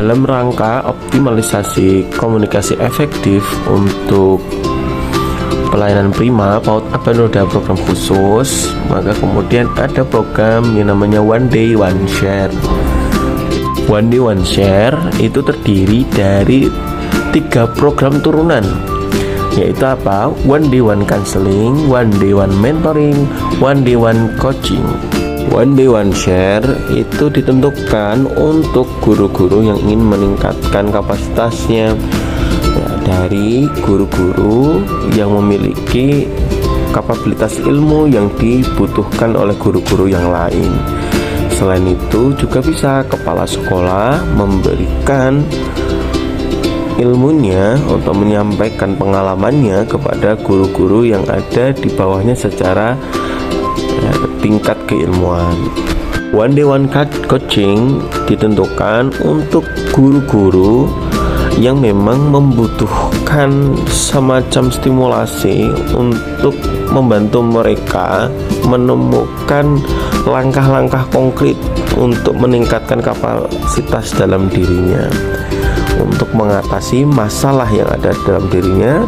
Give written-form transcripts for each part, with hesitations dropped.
Dalam rangka optimalisasi komunikasi efektif untuk pelayanan prima PAUD Aban ada program khusus, maka kemudian ada program yang namanya One Day One Share. One Day One Share itu terdiri dari 3 program turunan, yaitu apa? One Day One Counseling, One Day One Mentoring, One Day One Coaching. One Day One Share itu ditentukan untuk guru-guru yang ingin meningkatkan kapasitasnya, ya, dari guru-guru yang memiliki kapabilitas ilmu yang dibutuhkan oleh guru-guru yang lain. Selain itu juga bisa kepala sekolah memberikan ilmunya untuk menyampaikan pengalamannya kepada guru-guru yang ada di bawahnya secara tingkat keilmuan. One Day One Coaching ditentukan untuk guru-guru yang memang membutuhkan semacam stimulasi untuk membantu mereka menemukan langkah-langkah konkret untuk meningkatkan kapasitas dalam dirinya, untuk mengatasi masalah yang ada dalam dirinya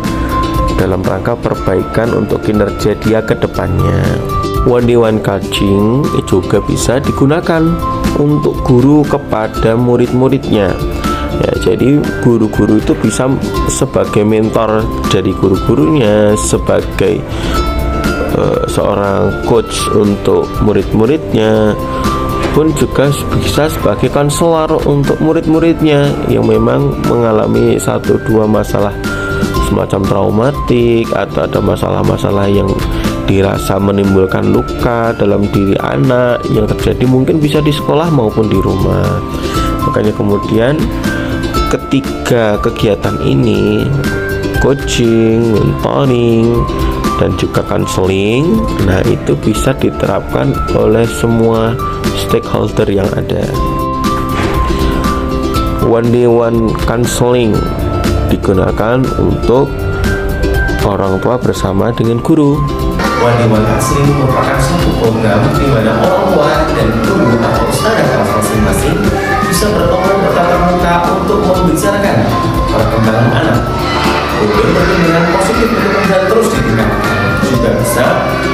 dalam rangka perbaikan untuk kinerja dia ke depannya. One Day One Coaching juga bisa digunakan untuk guru kepada murid-muridnya. Ya, jadi guru-guru itu bisa sebagai mentor dari guru-gurunya, sebagai seorang coach untuk murid-muridnya, pun juga bisa sebagai konselor untuk murid-muridnya yang memang mengalami 1-2 masalah semacam traumatik atau ada masalah-masalah yang dirasa menimbulkan luka dalam diri anak yang terjadi mungkin bisa di sekolah maupun di rumah. Makanya kemudian ketiga kegiatan ini, coaching, mentoring, dan juga counseling, nah itu bisa diterapkan oleh semua stakeholder yang ada. One Day One Counseling digunakan untuk orang tua bersama dengan guru. One Day One Counseling merupakan suatu program di mana orang tua dan guru atau ustadz kelas masing-masing bisa bertemu bertatap muka untuk membicarakan perkembangan anak. Kemudian perkembangan positif dan terus ditingkatkan. Juga bisa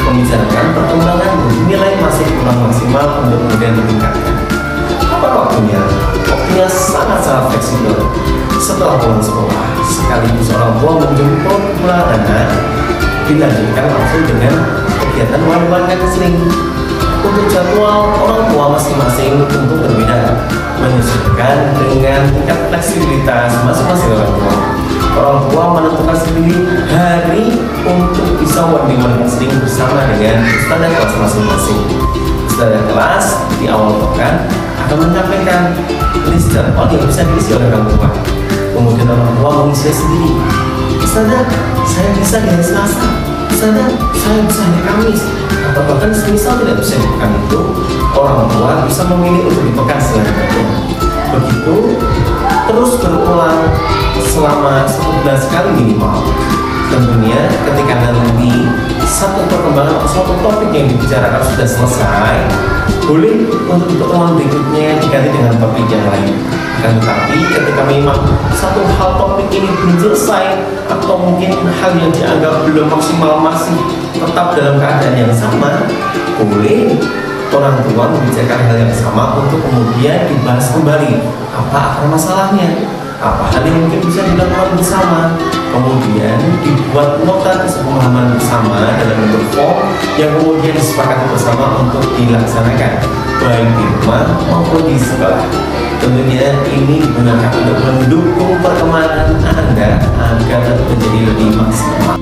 membicarakan perkembangan nilai masih kurang maksimal untuk kemudian ditingkatkan. Apa waktunya? Waktunya sangat-sangat fleksibel. Setelah pulang sekolah, sekaligus orang tua menjemput pulang anak, dilanjutkan langsung dengan kegiatan One Day One Counseling. Untuk jadwal orang tua masing-masing tentu berbeda, menyesuaikan dengan tingkat fleksibilitas masing-masing orang tua. Orang tua menentukan sendiri hari untuk bisa One Day One Counseling bersama dengan ustadz kelas masing-masing. Ustadz kelas di awal pekan akan menyampaikan list jadwal yang bisa diisi oleh orang tua. Kemudian orang tua mengisi sendiri. Ustadz, saya bisa di hari Selasa. Ustadz, saya bisa hari Kamis. Atau bahkan semisal tidak bisa di pekan itu, orang tua bisa memilih untuk di pekan selanjutnya. Begitu terus berulang selama 1 bulan sekali minimal. Tentunya ketika nanti satu perkembangan atau suatu topik yang dibicarakan sudah selesai, boleh untuk pertemuan berikutnya diganti dengan topik yang lain. Akan tetapi ketika memang satu hal topik ini belum selesai atau mungkin hal yang dianggap belum maksimal masih tetap dalam keadaan yang sama, boleh orang tua membicarakan hal yang sama untuk kemudian dibahas kembali apa akar masalahnya, apa hal yang mungkin bisa dilakukan bersama, kemudian dibuat nota kesepakaman bersama dalam bentuk form yang kemudian disepakati bersama untuk dilaksanakan baik di rumah maupun di sekolah. Tentunya ini digunakan untuk mendukung perkembangan Anda agar menjadi lebih maksimal.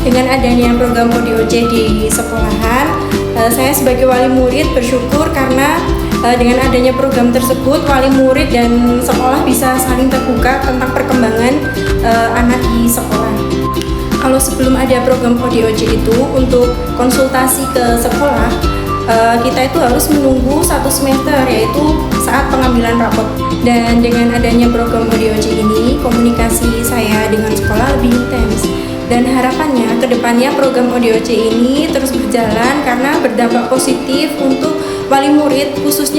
Dengan adanya program PODOJ di sekolahan, saya sebagai wali murid bersyukur karena dengan adanya program tersebut wali murid dan sekolah bisa saling terbuka tentang perkembangan anak di sekolah. Kalau sebelum ada program PODOJ itu untuk konsultasi ke sekolah, kita itu harus menunggu 1 semester, yaitu saat pengambilan rapot. Dan dengan adanya program PODOJ ini, komunikasi saya dengan sekolah lebih intens. Dan harapannya kedepannya program PODOJ ini terus berjalan karena berdampak positif untuk wali murid khususnya